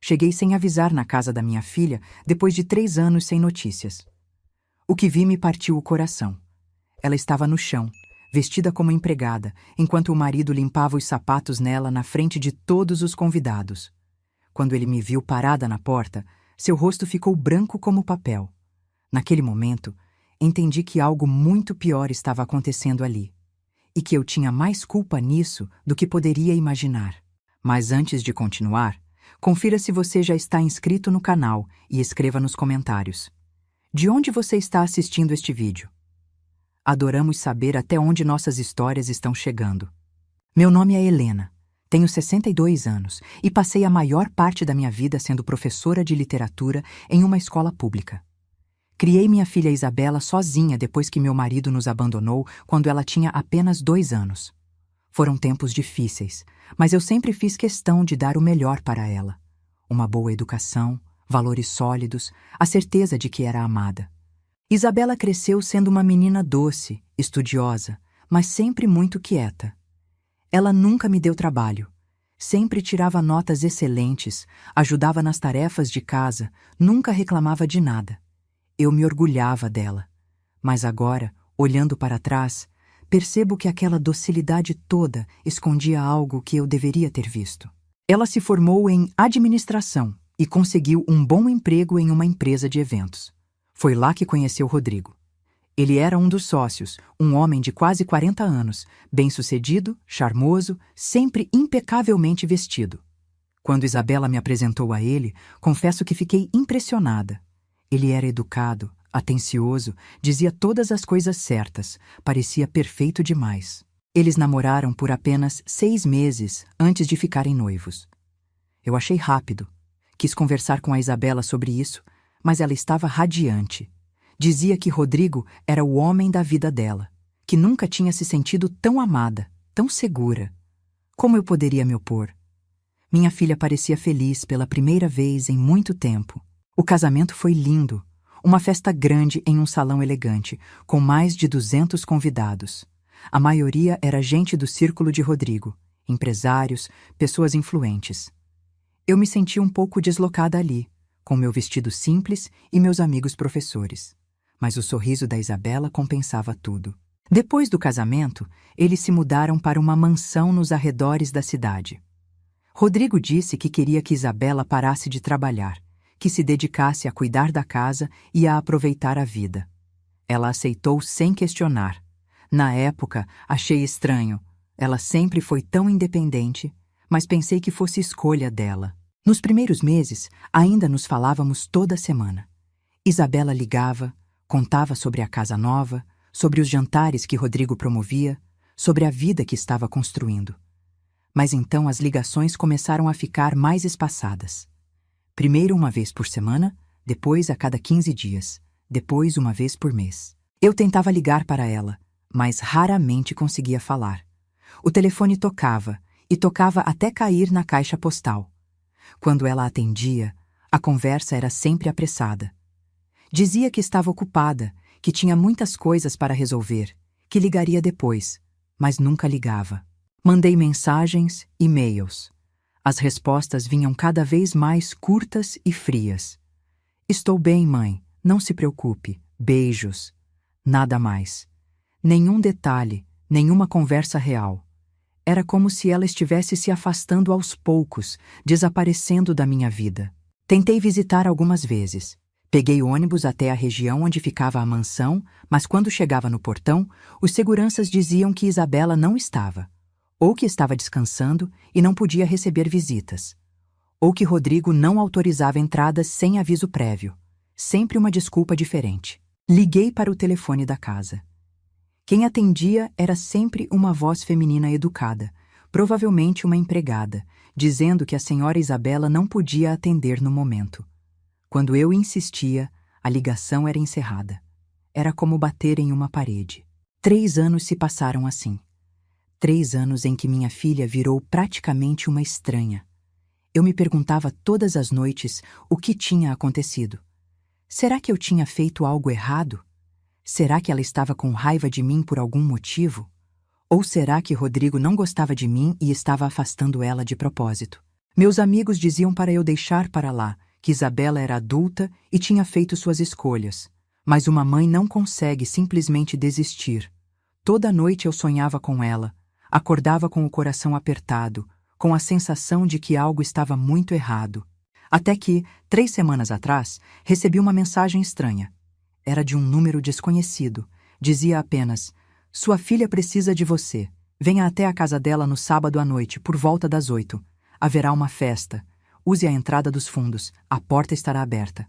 Cheguei sem avisar na casa da minha filha depois de 3 anos sem notícias. O que vi me partiu o coração. Ela estava no chão, vestida como empregada, enquanto o marido limpava os sapatos nela na frente de todos os convidados. Quando ele me viu parada na porta, seu rosto ficou branco como papel. Naquele momento, entendi que algo muito pior estava acontecendo ali, e que eu tinha mais culpa nisso do que poderia imaginar. Mas antes de continuar, confira se você já está inscrito no canal e escreva nos comentários. De onde você está assistindo este vídeo? Adoramos saber até onde nossas histórias estão chegando. Meu nome é Helena, tenho 62 anos e passei a maior parte da minha vida sendo professora de literatura em uma escola pública. Criei minha filha Isabela sozinha depois que meu marido nos abandonou quando ela tinha apenas 2 anos. Foram tempos difíceis, mas eu sempre fiz questão de dar o melhor para ela. Uma boa educação, valores sólidos, a certeza de que era amada. Isabela cresceu sendo uma menina doce, estudiosa, mas sempre muito quieta. Ela nunca me deu trabalho. Sempre tirava notas excelentes, ajudava nas tarefas de casa, nunca reclamava de nada. Eu me orgulhava dela. Mas agora, olhando para trás, percebo que aquela docilidade toda escondia algo que eu deveria ter visto. Ela se formou em administração e conseguiu um bom emprego em uma empresa de eventos. Foi lá que conheceu Rodrigo. Ele era um dos sócios, um homem de quase 40 anos, bem-sucedido, charmoso, sempre impecavelmente vestido. Quando Isabela me apresentou a ele, confesso que fiquei impressionada. Ele era educado, atencioso, dizia todas as coisas certas, parecia perfeito demais. Eles namoraram por apenas 6 meses antes de ficarem noivos. Eu achei rápido. Quis conversar com a Isabela sobre isso, mas ela estava radiante. Dizia que Rodrigo era o homem da vida dela, que nunca tinha se sentido tão amada, tão segura. Como eu poderia me opor? Minha filha parecia feliz pela primeira vez em muito tempo. O casamento foi lindo. Uma festa grande em um salão elegante, com mais de 200 convidados. A maioria era gente do círculo de Rodrigo, empresários, pessoas influentes. Eu me senti um pouco deslocada ali, com meu vestido simples e meus amigos professores. Mas o sorriso da Isabela compensava tudo. Depois do casamento, eles se mudaram para uma mansão nos arredores da cidade. Rodrigo disse que queria que Isabela parasse de trabalhar, que se dedicasse a cuidar da casa e a aproveitar a vida. Ela aceitou sem questionar. Na época, achei estranho. Ela sempre foi tão independente, mas pensei que fosse escolha dela. Nos primeiros meses, ainda nos falávamos toda semana. Isabela ligava, contava sobre a casa nova, sobre os jantares que Rodrigo promovia, sobre a vida que estava construindo. Mas então as ligações começaram a ficar mais espaçadas. Primeiro uma vez por semana, depois a cada 15 dias, depois uma vez por mês. Eu tentava ligar para ela, mas raramente conseguia falar. O telefone tocava, e tocava até cair na caixa postal. Quando ela atendia, a conversa era sempre apressada. Dizia que estava ocupada, que tinha muitas coisas para resolver, que ligaria depois, mas nunca ligava. Mandei mensagens, e-mails. As respostas vinham cada vez mais curtas e frias. Estou bem, mãe, não se preocupe. Beijos. Nada mais. Nenhum detalhe, nenhuma conversa real. Era como se ela estivesse se afastando aos poucos, desaparecendo da minha vida. Tentei visitar algumas vezes. Peguei ônibus até a região onde ficava a mansão, mas quando chegava no portão, os seguranças diziam que Isabela não estava, ou que estava descansando e não podia receber visitas, ou que Rodrigo não autorizava entradas sem aviso prévio. Sempre uma desculpa diferente. Liguei para o telefone da casa. Quem atendia era sempre uma voz feminina educada, provavelmente uma empregada, dizendo que a senhora Isabela não podia atender no momento. Quando eu insistia, a ligação era encerrada. Era como bater em uma parede. 3 anos se passaram assim. 3 anos em que minha filha virou praticamente uma estranha. Eu me perguntava todas as noites o que tinha acontecido. Será que eu tinha feito algo errado? Será que ela estava com raiva de mim por algum motivo? Ou será que Rodrigo não gostava de mim e estava afastando ela de propósito? Meus amigos diziam para eu deixar para lá, que Isabela era adulta e tinha feito suas escolhas. Mas uma mãe não consegue simplesmente desistir. Toda noite eu sonhava com ela, acordava com o coração apertado, com a sensação de que algo estava muito errado. Até que, 3 semanas atrás, recebi uma mensagem estranha. Era de um número desconhecido. Dizia apenas: "Sua filha precisa de você. Venha até a casa dela no sábado à noite, por volta das 8. Haverá uma festa. Use a entrada dos fundos. A porta estará aberta."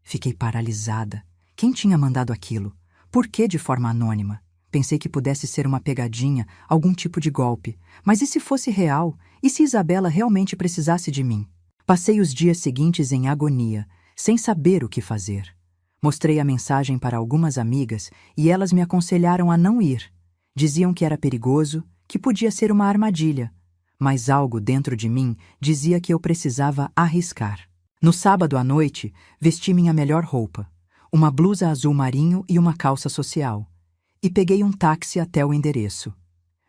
Fiquei paralisada. Quem tinha mandado aquilo? Por que de forma anônima? Pensei que pudesse ser uma pegadinha, algum tipo de golpe. Mas e se fosse real? E se Isabela realmente precisasse de mim? Passei os dias seguintes em agonia, sem saber o que fazer. Mostrei a mensagem para algumas amigas e elas me aconselharam a não ir. Diziam que era perigoso, que podia ser uma armadilha. Mas algo dentro de mim dizia que eu precisava arriscar. No sábado à noite, vesti minha melhor roupa, uma blusa azul marinho e uma calça social, e peguei um táxi até o endereço.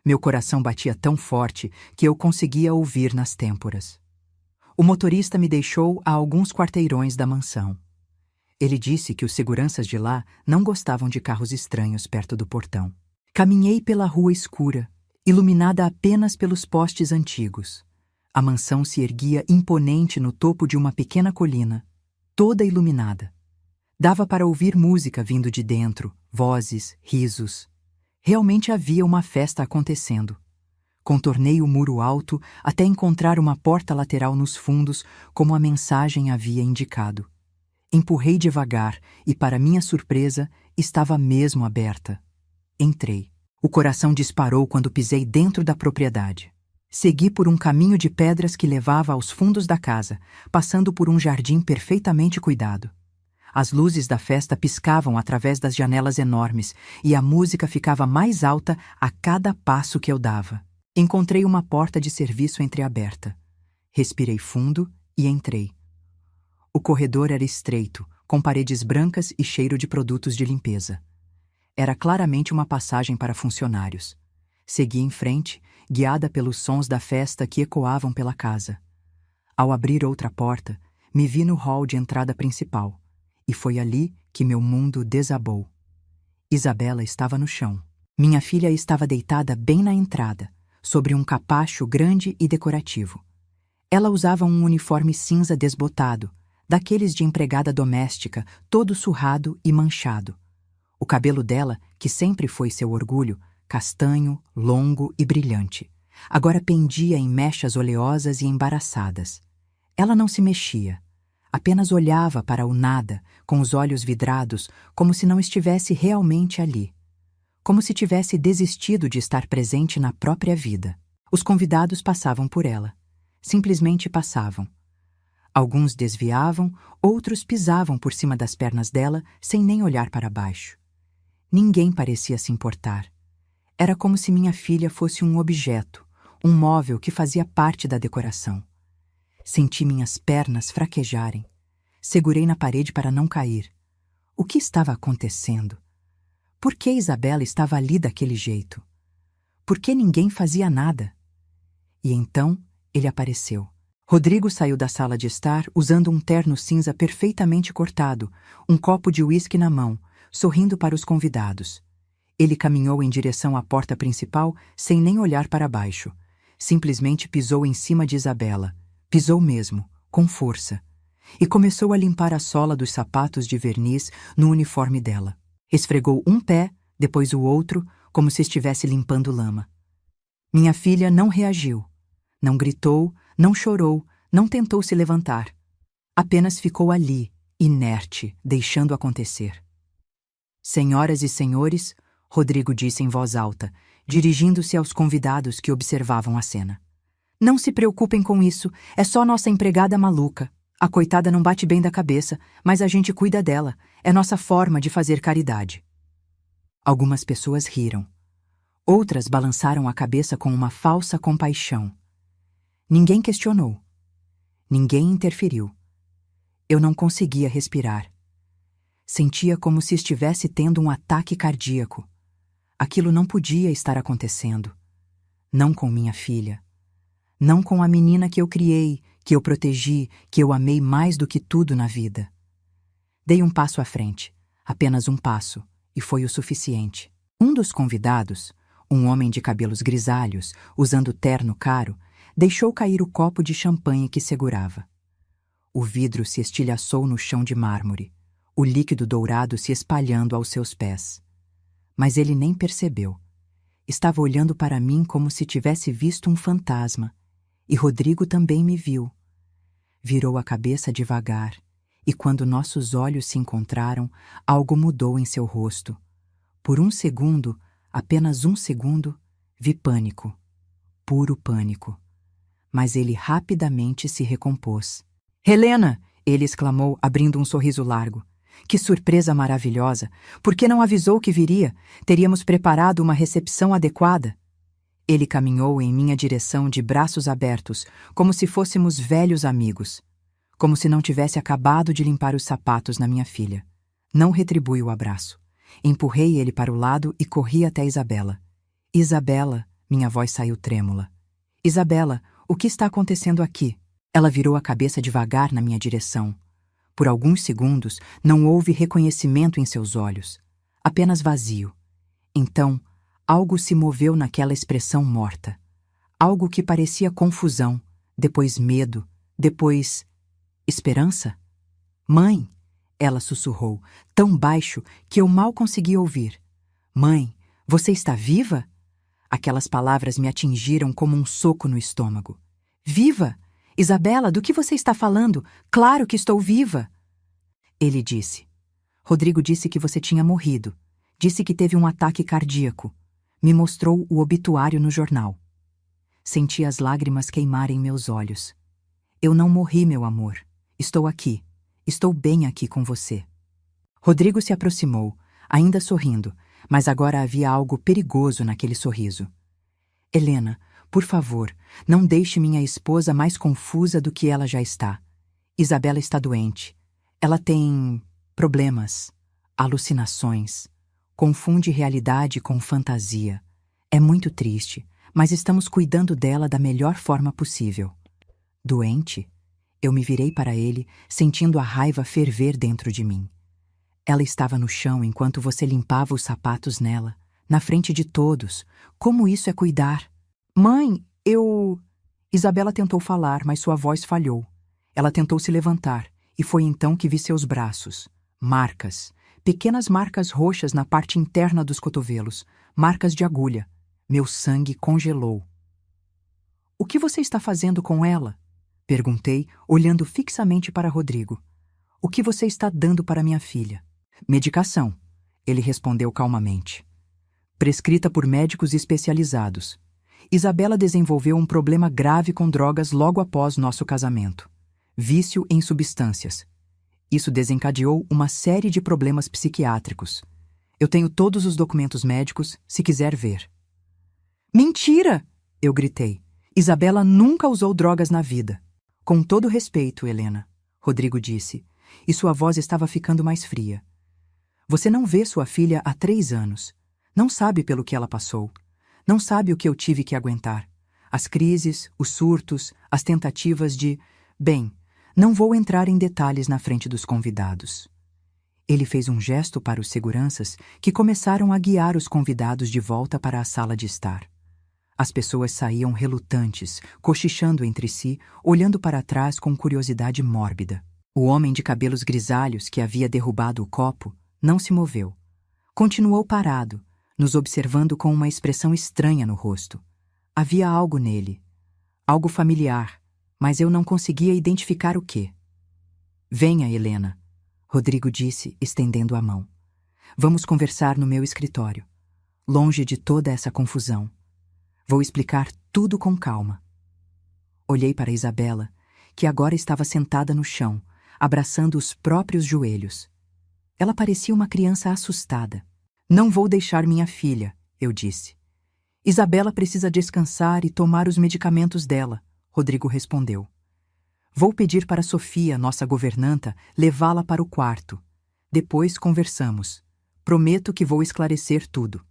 Meu coração batia tão forte que eu conseguia ouvir nas têmporas. O motorista me deixou a alguns quarteirões da mansão. Ele disse que os seguranças de lá não gostavam de carros estranhos perto do portão. Caminhei pela rua escura, iluminada apenas pelos postes antigos. A mansão se erguia imponente no topo de uma pequena colina, toda iluminada. Dava para ouvir música vindo de dentro, vozes, risos. Realmente havia uma festa acontecendo. Contornei o muro alto até encontrar uma porta lateral nos fundos, como a mensagem havia indicado. Empurrei devagar e, para minha surpresa, estava mesmo aberta. Entrei. O coração disparou quando pisei dentro da propriedade. Segui por um caminho de pedras que levava aos fundos da casa, passando por um jardim perfeitamente cuidado. As luzes da festa piscavam através das janelas enormes e a música ficava mais alta a cada passo que eu dava. Encontrei uma porta de serviço entreaberta. Respirei fundo e entrei. O corredor era estreito, com paredes brancas e cheiro de produtos de limpeza. Era claramente uma passagem para funcionários. Segui em frente, guiada pelos sons da festa que ecoavam pela casa. Ao abrir outra porta, me vi no hall de entrada principal, e foi ali que meu mundo desabou. Isabela estava no chão. Minha filha estava deitada bem na entrada, sobre um capacho grande e decorativo. Ela usava um uniforme cinza desbotado, daqueles de empregada doméstica, todo surrado e manchado. O cabelo dela, que sempre foi seu orgulho, castanho, longo e brilhante, agora pendia em mechas oleosas e embaraçadas. Ela não se mexia, apenas olhava para o nada, com os olhos vidrados, como se não estivesse realmente ali. Como se tivesse desistido de estar presente na própria vida. Os convidados passavam por ela. Simplesmente passavam. Alguns desviavam, outros pisavam por cima das pernas dela, sem nem olhar para baixo. Ninguém parecia se importar. Era como se minha filha fosse um objeto, um móvel que fazia parte da decoração. Senti minhas pernas fraquejarem. Segurei na parede para não cair. O que estava acontecendo? Por que Isabela estava ali daquele jeito? Por que ninguém fazia nada? E então ele apareceu. Rodrigo saiu da sala de estar usando um terno cinza perfeitamente cortado, um copo de uísque na mão, sorrindo para os convidados. Ele caminhou em direção à porta principal sem nem olhar para baixo. Simplesmente pisou em cima de Isabela. Pisou mesmo, com força. E começou a limpar a sola dos sapatos de verniz no uniforme dela. Esfregou um pé, depois o outro, como se estivesse limpando lama. Minha filha não reagiu. Não gritou, não chorou, não tentou se levantar. Apenas ficou ali, inerte, deixando acontecer. Senhoras e senhores, Rodrigo disse em voz alta, dirigindo-se aos convidados que observavam a cena. Não se preocupem com isso, é só nossa empregada maluca. A coitada não bate bem da cabeça, mas a gente cuida dela. É nossa forma de fazer caridade. Algumas pessoas riram. Outras balançaram a cabeça com uma falsa compaixão. Ninguém questionou. Ninguém interferiu. Eu não conseguia respirar. Sentia como se estivesse tendo um ataque cardíaco. Aquilo não podia estar acontecendo. Não com minha filha. Não com a menina que eu criei, que eu protegi, que eu amei mais do que tudo na vida. Dei um passo à frente, apenas um passo, e foi o suficiente. Um dos convidados, um homem de cabelos grisalhos, usando terno caro, deixou cair o copo de champanhe que segurava. O vidro se estilhaçou no chão de mármore, o líquido dourado se espalhando aos seus pés. Mas ele nem percebeu. Estava olhando para mim como se tivesse visto um fantasma, e Rodrigo também me viu. Virou a cabeça devagar, e quando nossos olhos se encontraram, algo mudou em seu rosto. Por um segundo, apenas um segundo, vi pânico. Puro pânico. Mas ele rapidamente se recompôs. "Helena!" ele exclamou, abrindo um sorriso largo. "Que surpresa maravilhosa! Por que não avisou que viria? Teríamos preparado uma recepção adequada." Ele caminhou em minha direção de braços abertos, como se fôssemos velhos amigos. Como se não tivesse acabado de limpar os sapatos na minha filha. Não retribui o abraço. Empurrei ele para o lado e corri até Isabela. "Isabela!" minha voz saiu trêmula. "Isabela, o que está acontecendo aqui?" Ela virou a cabeça devagar na minha direção. Por alguns segundos, não houve reconhecimento em seus olhos. Apenas vazio. Então, algo se moveu naquela expressão morta. Algo que parecia confusão, depois medo, depois esperança. "Mãe!" ela sussurrou, tão baixo que eu mal consegui ouvir. "Mãe, você está viva?" Aquelas palavras me atingiram como um soco no estômago. "Viva? Isabela, do que você está falando? Claro que estou viva!" Ele disse. "Rodrigo disse que você tinha morrido. Disse que teve um ataque cardíaco. Me mostrou o obituário no jornal." Senti as lágrimas queimarem meus olhos. "Eu não morri, meu amor. Estou aqui. Estou bem aqui com você." Rodrigo se aproximou, ainda sorrindo, mas agora havia algo perigoso naquele sorriso. "Helena, por favor, não deixe minha esposa mais confusa do que ela já está. Isabela está doente. Ela tem problemas, alucinações. Confunde realidade com fantasia. É muito triste, mas estamos cuidando dela da melhor forma possível." "Doente?" Eu me virei para ele, sentindo a raiva ferver dentro de mim. "Ela estava no chão enquanto você limpava os sapatos nela, na frente de todos. Como isso é cuidar?" "Mãe, eu..." Isabela tentou falar, mas sua voz falhou. Ela tentou se levantar, e foi então que vi seus braços. Marcas. Pequenas marcas roxas na parte interna dos cotovelos. Marcas de agulha. Meu sangue congelou. "O que você está fazendo com ela?" perguntei, olhando fixamente para Rodrigo. "O que você está dando para minha filha?" "Medicação", ele respondeu calmamente. "Prescrita por médicos especializados. Isabela desenvolveu um problema grave com drogas logo após nosso casamento. Vício em substâncias. Isso desencadeou uma série de problemas psiquiátricos. Eu tenho todos os documentos médicos, se quiser ver." "Mentira!" eu gritei. "Isabela nunca usou drogas na vida." "Com todo respeito, Helena", Rodrigo disse, e sua voz estava ficando mais fria. "Você não vê sua filha há 3 anos. Não sabe pelo que ela passou. Não sabe o que eu tive que aguentar. As crises, os surtos, as tentativas de... Bem, não vou entrar em detalhes na frente dos convidados." Ele fez um gesto para os seguranças que começaram a guiar os convidados de volta para a sala de estar. As pessoas saíam relutantes, cochichando entre si, olhando para trás com curiosidade mórbida. O homem de cabelos grisalhos que havia derrubado o copo não se moveu. Continuou parado, nos observando com uma expressão estranha no rosto. Havia algo nele. Algo familiar, mas eu não conseguia identificar o quê. "Venha, Helena", Rodrigo disse, estendendo a mão. "Vamos conversar no meu escritório, longe de toda essa confusão. Vou explicar tudo com calma." Olhei para Isabela, que agora estava sentada no chão, abraçando os próprios joelhos. Ela parecia uma criança assustada. "Não vou deixar minha filha", eu disse. "Isabela precisa descansar e tomar os medicamentos dela", Rodrigo respondeu. "Vou pedir para Sofia, nossa governanta, levá-la para o quarto. Depois conversamos. Prometo que vou esclarecer tudo."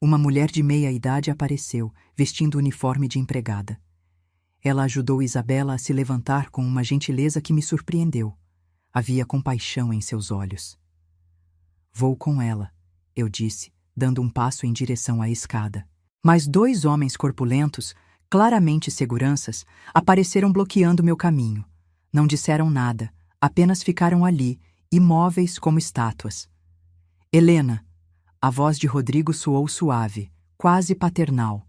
Uma mulher de meia idade apareceu, vestindo o uniforme de empregada. Ela ajudou Isabela a se levantar com uma gentileza que me surpreendeu. Havia compaixão em seus olhos. Vou com ela, eu disse, dando um passo em direção à escada. Mas 2 homens corpulentos, claramente seguranças, apareceram bloqueando meu caminho. Não disseram nada, apenas ficaram ali, imóveis como estátuas. Helena, a voz de Rodrigo soou suave, quase paternal.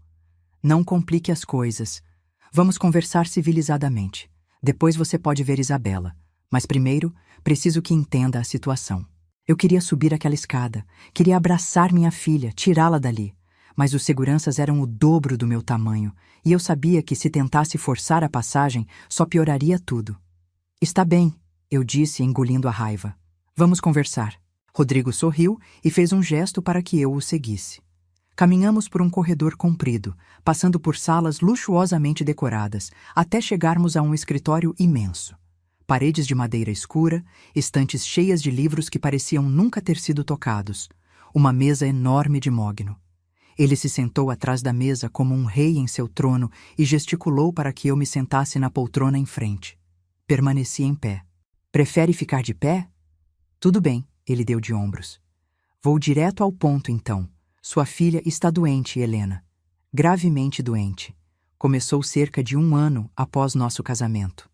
Não complique as coisas. Vamos conversar civilizadamente. Depois você pode ver Isabela. Mas primeiro, preciso que entenda a situação. Eu queria subir aquela escada, queria abraçar minha filha, tirá-la dali. Mas os seguranças eram o dobro do meu tamanho, e eu sabia que se tentasse forçar a passagem, só pioraria tudo. Está bem, eu disse, engolindo a raiva. Vamos conversar. Rodrigo sorriu e fez um gesto para que eu o seguisse. Caminhamos por um corredor comprido, passando por salas luxuosamente decoradas, até chegarmos a um escritório imenso. Paredes de madeira escura, estantes cheias de livros que pareciam nunca ter sido tocados, uma mesa enorme de mogno. Ele se sentou atrás da mesa como um rei em seu trono e gesticulou para que eu me sentasse na poltrona em frente. Permaneci em pé. Prefere ficar de pé? Tudo bem, ele deu de ombros. Vou direto ao ponto, então. Sua filha está doente, Helena. Gravemente doente. Começou cerca de 1 ano após nosso casamento.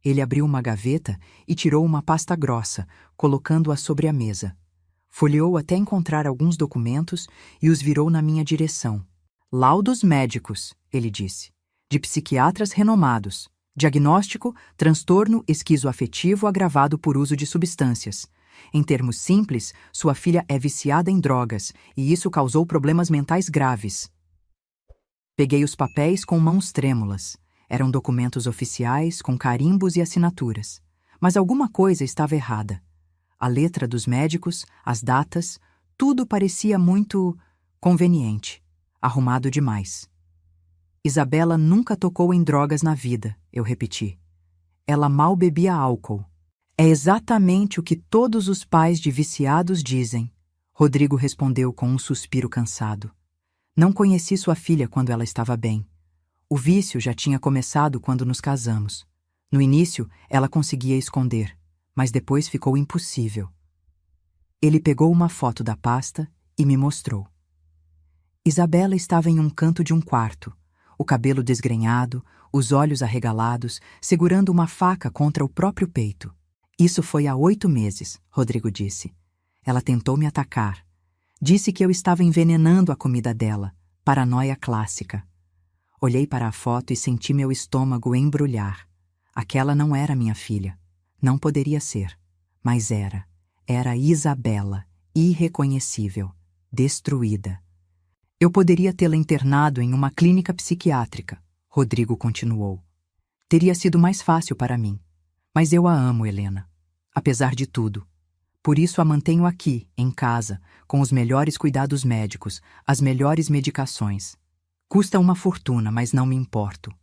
Ele abriu uma gaveta e tirou uma pasta grossa, colocando-a sobre a mesa. Folheou até encontrar alguns documentos e os virou na minha direção. Laudos médicos, ele disse, de psiquiatras renomados. Diagnóstico: transtorno esquizoafetivo agravado por uso de substâncias. Em termos simples, sua filha é viciada em drogas e isso causou problemas mentais graves. Peguei os papéis com mãos trêmulas. Eram documentos oficiais com carimbos e assinaturas. Mas alguma coisa estava errada. A letra dos médicos, as datas, tudo parecia muito conveniente, arrumado demais. Isabela nunca tocou em drogas na vida, eu repeti. Ela mal bebia álcool. É exatamente o que todos os pais de viciados dizem, Rodrigo respondeu com um suspiro cansado. Não conheci sua filha quando ela estava bem. O vício já tinha começado quando nos casamos. No início, ela conseguia esconder, mas depois ficou impossível. Ele pegou uma foto da pasta e me mostrou. Isabela estava em um canto de um quarto, o cabelo desgrenhado, os olhos arregalados, segurando uma faca contra o próprio peito. Isso foi há 8 meses, Rodrigo disse. Ela tentou me atacar. Disse que eu estava envenenando a comida dela, paranoia clássica. Olhei para a foto e senti meu estômago embrulhar. Aquela não era minha filha. Não poderia ser. Mas era. Era Isabela, irreconhecível, destruída. Eu poderia tê-la internado em uma clínica psiquiátrica, Rodrigo continuou. Teria sido mais fácil para mim. Mas eu a amo, Helena. Apesar de tudo. Por isso a mantenho aqui, em casa, com os melhores cuidados médicos, as melhores medicações. Custa uma fortuna, mas não me importo.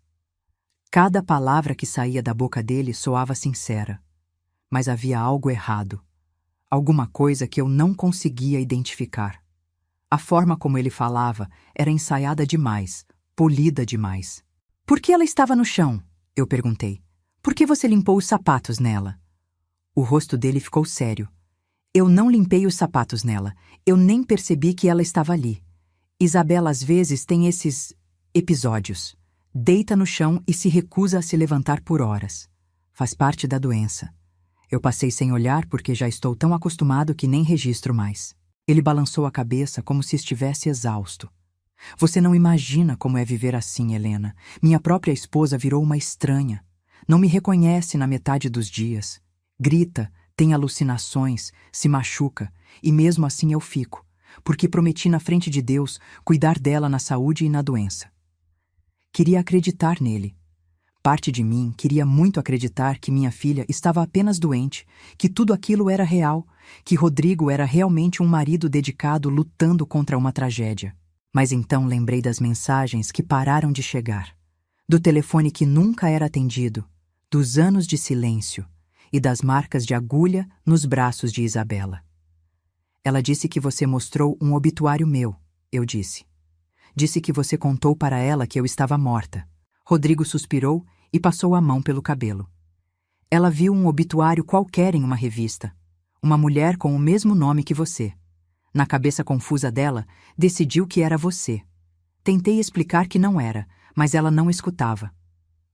Cada palavra que saía da boca dele soava sincera. Mas havia algo errado. Alguma coisa que eu não conseguia identificar. A forma como ele falava era ensaiada demais, polida demais. Por que ela estava no chão? Eu perguntei. Por que você limpou os sapatos nela? O rosto dele ficou sério. Eu não limpei os sapatos nela. Eu nem percebi que ela estava ali. Isabela às vezes tem esses episódios. Deita no chão e se recusa a se levantar por horas. Faz parte da doença. Eu passei sem olhar porque já estou tão acostumado que nem registro mais. Ele balançou a cabeça como se estivesse exausto. Você não imagina como é viver assim, Helena. Minha própria esposa virou uma estranha. Não me reconhece na metade dos dias. Grita, tem alucinações, se machuca, e mesmo assim eu fico, porque prometi na frente de Deus cuidar dela na saúde e na doença. Queria acreditar nele. Parte de mim queria muito acreditar que minha filha estava apenas doente, que tudo aquilo era real, que Rodrigo era realmente um marido dedicado lutando contra uma tragédia. Mas então lembrei das mensagens que pararam de chegar, do telefone que nunca era atendido, dos anos de silêncio e das marcas de agulha nos braços de Isabela. Ela disse que você mostrou um obituário meu, eu disse. Disse que você contou para ela que eu estava morta. Rodrigo suspirou e passou a mão pelo cabelo. Ela viu um obituário qualquer em uma revista. Uma mulher com o mesmo nome que você. Na cabeça confusa dela, decidiu que era você. Tentei explicar que não era, mas ela não escutava.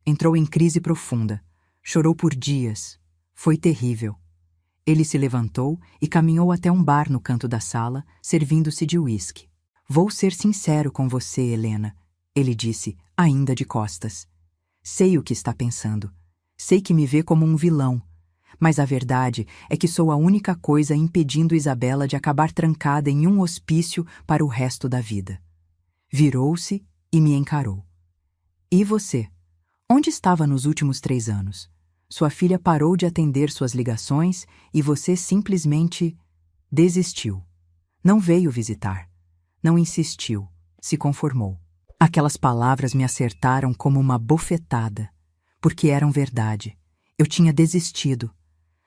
Entrou em crise profunda. Chorou por dias. Foi terrível. Ele se levantou e caminhou até um bar no canto da sala, servindo-se de uísque. Vou ser sincero com você, Helena, ele disse, ainda de costas. Sei o que está pensando. Sei que me vê como um vilão. Mas a verdade é que sou a única coisa impedindo Isabela de acabar trancada em um hospício para o resto da vida. Virou-se e me encarou. E você? Onde estava nos últimos 3 anos? Sua filha parou de atender suas ligações e você simplesmente desistiu. Não veio visitar. Não insistiu. Se conformou. Aquelas palavras me acertaram como uma bofetada, porque eram verdade. Eu tinha desistido.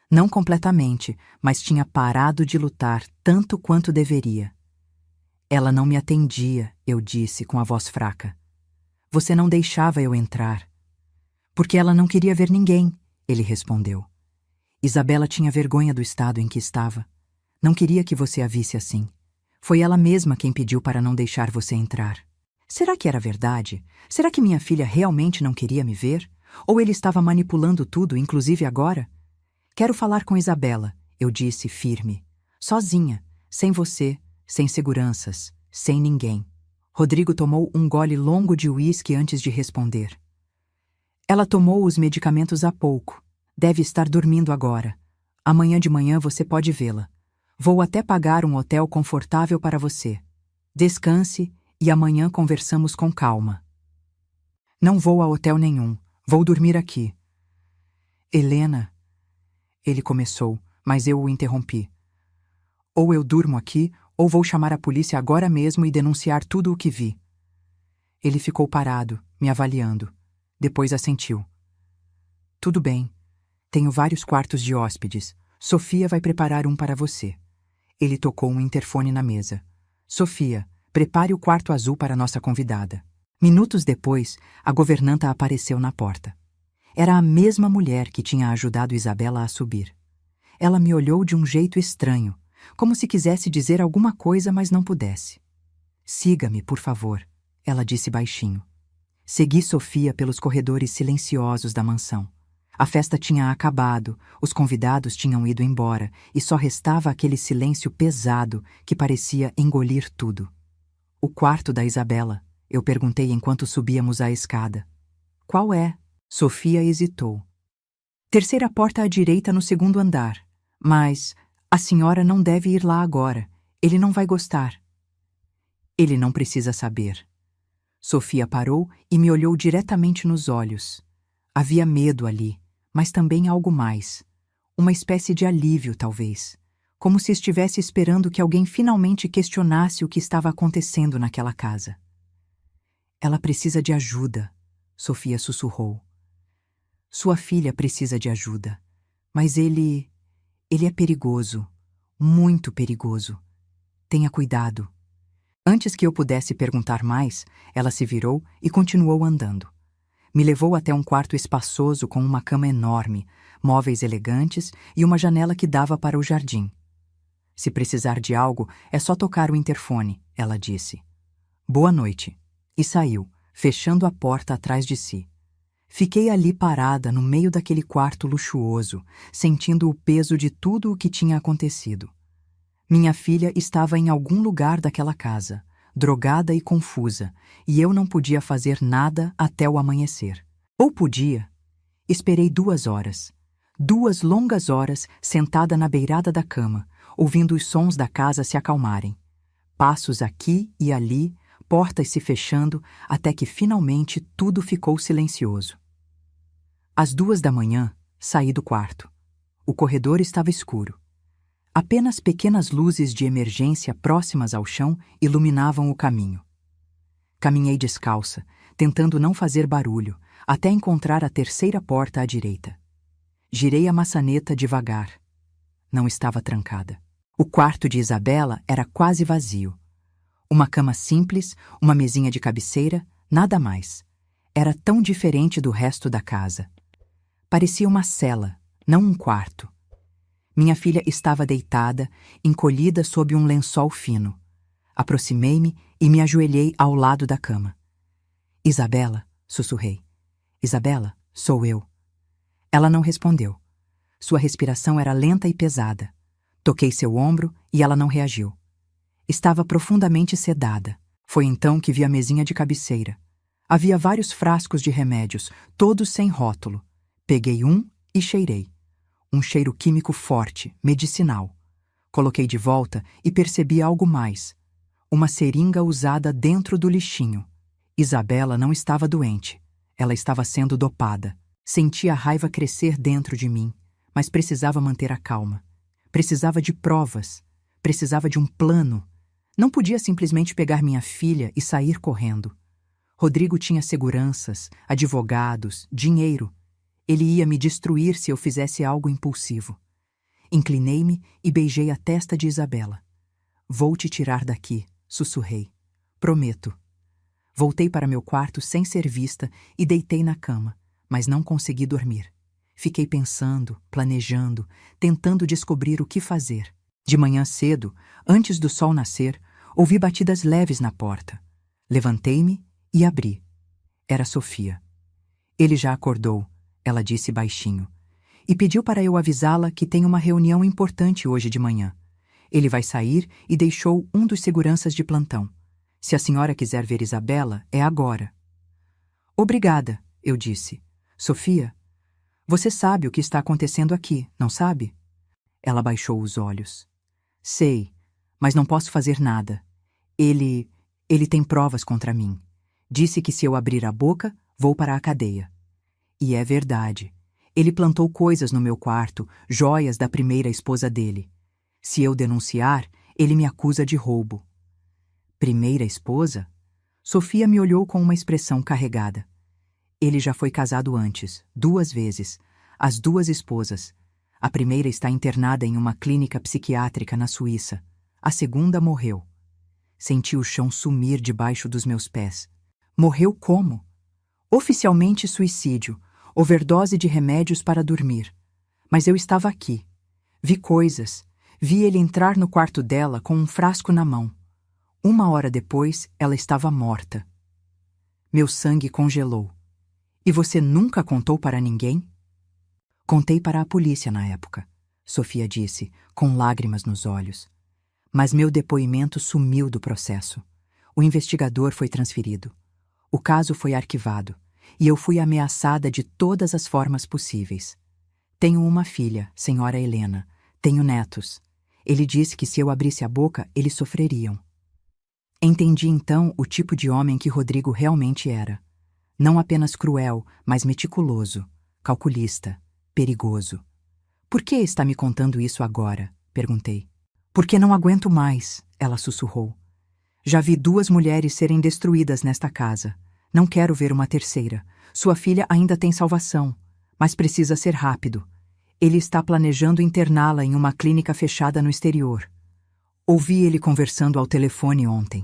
Não completamente, mas tinha parado de lutar tanto quanto deveria. Ela não me atendia, eu disse com a voz fraca. Você não deixava eu entrar. Porque ela não queria ver ninguém, ele respondeu. Isabela tinha vergonha do estado em que estava. Não queria que você a visse assim. Foi ela mesma quem pediu para não deixar você entrar. Será que era verdade? Será que minha filha realmente não queria me ver? Ou ele estava manipulando tudo, inclusive agora? Quero falar com Isabela, eu disse firme. Sozinha, sem você, sem seguranças, sem ninguém. Rodrigo tomou um gole longo de uísque antes de responder. Ela tomou os medicamentos há pouco. Deve estar dormindo agora. Amanhã de manhã você pode vê-la. Vou até pagar um hotel confortável para você. Descanse e amanhã conversamos com calma. Não vou a hotel nenhum. Vou dormir aqui. Helena, ele começou, mas eu o interrompi. Ou eu durmo aqui, ou vou chamar a polícia agora mesmo e denunciar tudo o que vi. Ele ficou parado, me avaliando. Depois assentiu. Tudo bem. Tenho vários quartos de hóspedes. Sofia vai preparar um para você. Ele tocou um interfone na mesa. Sofia, prepare o quarto azul para nossa convidada. Minutos depois, a governanta apareceu na porta. Era a mesma mulher que tinha ajudado Isabela a subir. Ela me olhou de um jeito estranho, como se quisesse dizer alguma coisa, mas não pudesse. Siga-me, por favor, ela disse baixinho. Segui Sofia pelos corredores silenciosos da mansão. A festa tinha acabado, os convidados tinham ido embora e só restava aquele silêncio pesado que parecia engolir tudo. O quarto da Isabela, eu perguntei enquanto subíamos a escada. Qual é? Sofia hesitou. Terceira porta à direita no segundo andar. Mas a senhora não deve ir lá agora. Ele não vai gostar. Ele não precisa saber. Sofia parou e me olhou diretamente nos olhos. Havia medo ali, mas também algo mais. Uma espécie de alívio, talvez. Como se estivesse esperando que alguém finalmente questionasse o que estava acontecendo naquela casa. Ela precisa de ajuda, Sofia sussurrou. Sua filha precisa de ajuda, mas ele é perigoso, muito perigoso. Tenha cuidado. Antes que eu pudesse perguntar mais, ela se virou e continuou andando. Me levou até um quarto espaçoso com uma cama enorme, móveis elegantes e uma janela que dava para o jardim. Se precisar de algo, é só tocar o interfone, ela disse. Boa noite. E saiu, fechando a porta atrás de si. Fiquei ali parada no meio daquele quarto luxuoso, sentindo o peso de tudo o que tinha acontecido. Minha filha estava em algum lugar daquela casa, drogada e confusa, e eu não podia fazer nada até o amanhecer. Ou podia. Esperei 2 horas. 2 longas horas sentada na beirada da cama, ouvindo os sons da casa se acalmarem. Passos aqui e ali, portas se fechando, até que finalmente tudo ficou silencioso. Às 2 da manhã, saí do quarto. O corredor estava escuro. Apenas pequenas luzes de emergência próximas ao chão iluminavam o caminho. Caminhei descalça, tentando não fazer barulho, até encontrar a terceira porta à direita. Girei a maçaneta devagar. Não estava trancada. O quarto de Isabela era quase vazio. Uma cama simples, uma mesinha de cabeceira, nada mais. Era tão diferente do resto da casa. Parecia uma cela, não um quarto. Minha filha estava deitada, encolhida sob um lençol fino. Aproximei-me e me ajoelhei ao lado da cama. Isabela, sussurrei. Isabela, sou eu. Ela não respondeu. Sua respiração era lenta e pesada. Toquei seu ombro e ela não reagiu. Estava profundamente sedada. Foi então que vi a mesinha de cabeceira. Havia vários frascos de remédios, todos sem rótulo. Peguei um e cheirei. Um cheiro químico forte, medicinal. Coloquei de volta e percebi algo mais. Uma seringa usada dentro do lixinho. Isabela não estava doente. Ela estava sendo dopada. Senti a raiva crescer dentro de mim, mas precisava manter a calma. Precisava de provas. Precisava de um plano. Não podia simplesmente pegar minha filha e sair correndo. Rodrigo tinha seguranças, advogados, dinheiro. Ele ia me destruir se eu fizesse algo impulsivo. Inclinei-me e beijei a testa de Isabela. Vou te tirar daqui, sussurrei. Prometo. Voltei para meu quarto sem ser vista e deitei na cama, mas não consegui dormir. Fiquei pensando, planejando, tentando descobrir o que fazer. De manhã cedo, antes do sol nascer, ouvi batidas leves na porta. Levantei-me e abri. Era Sofia. Ele já acordou, ela disse baixinho, e pediu para eu avisá-la que tem uma reunião importante hoje de manhã. Ele vai sair e deixou um dos seguranças de plantão. Se a senhora quiser ver Isabela, é agora. Obrigada, eu disse. Sofia, você sabe o que está acontecendo aqui, não sabe? Ela baixou os olhos. Sei, mas não posso fazer nada. Ele tem provas contra mim. Disse que se eu abrir a boca, vou para a cadeia. E é verdade. Ele plantou coisas no meu quarto, joias da primeira esposa dele. Se eu denunciar, ele me acusa de roubo. Primeira esposa? Sofia me olhou com uma expressão carregada. Ele já foi casado antes, 2 vezes. As 2 esposas. A primeira está internada em uma clínica psiquiátrica na Suíça. A segunda morreu. Senti o chão sumir debaixo dos meus pés. Morreu como? Oficialmente suicídio, overdose de remédios para dormir. Mas eu estava aqui. Vi coisas. Vi ele entrar no quarto dela com um frasco na mão. 1 hora depois, ela estava morta. Meu sangue congelou. E você nunca contou para ninguém? Contei para a polícia na época, Sofia disse, com lágrimas nos olhos. Mas meu depoimento sumiu do processo. O investigador foi transferido. O caso foi arquivado, e eu fui ameaçada de todas as formas possíveis. Tenho uma filha, senhora Helena. Tenho netos. Ele disse que se eu abrisse a boca, eles sofreriam. Entendi então o tipo de homem que Rodrigo realmente era. Não apenas cruel, mas meticuloso, calculista, perigoso. Por que está me contando isso agora? Perguntei. Porque não aguento mais, ela sussurrou. Já vi 2 mulheres serem destruídas nesta casa. Não quero ver uma terceira. Sua filha ainda tem salvação, mas precisa ser rápido. Ele está planejando interná-la em uma clínica fechada no exterior. Ouvi ele conversando ao telefone ontem.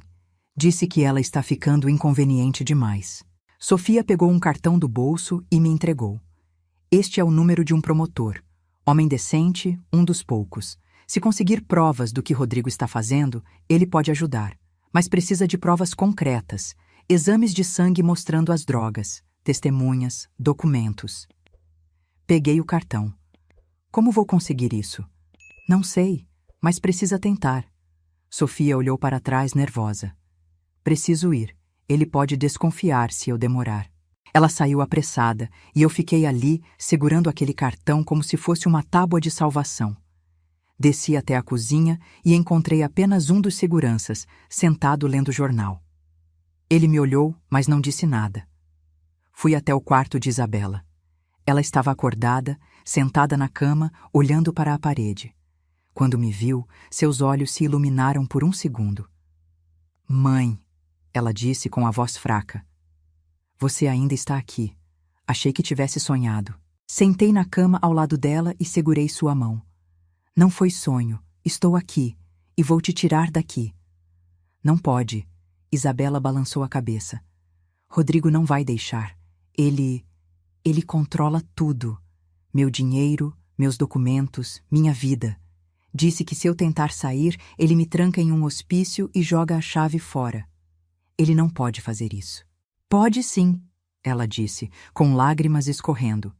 Disse que ela está ficando inconveniente demais. Sofia pegou um cartão do bolso e me entregou. Este é o número de um promotor. Homem decente, um dos poucos. Se conseguir provas do que Rodrigo está fazendo, ele pode ajudar. Mas precisa de provas concretas. Exames de sangue mostrando as drogas, testemunhas, documentos. Peguei o cartão. Como vou conseguir isso? Não sei, mas precisa tentar. Sofia olhou para trás nervosa. Preciso ir. Ele pode desconfiar se eu demorar. Ela saiu apressada e eu fiquei ali, segurando aquele cartão como se fosse uma tábua de salvação. Desci até a cozinha e encontrei apenas um dos seguranças, sentado lendo jornal. Ele me olhou, mas não disse nada. Fui até o quarto de Isabela. Ela estava acordada, sentada na cama, olhando para a parede. Quando me viu, seus olhos se iluminaram por um segundo. Mãe, ela disse com a voz fraca. Você ainda está aqui. Achei que tivesse sonhado. Sentei na cama ao lado dela e segurei sua mão. Não foi sonho. Estou aqui. E vou te tirar daqui. Não pode. Isabela balançou a cabeça. Rodrigo não vai deixar. Ele controla tudo. Meu dinheiro, meus documentos, minha vida. Disse que se eu tentar sair, ele me tranca em um hospício e joga a chave fora. Ele não pode fazer isso. Pode sim, ela disse, com lágrimas escorrendo.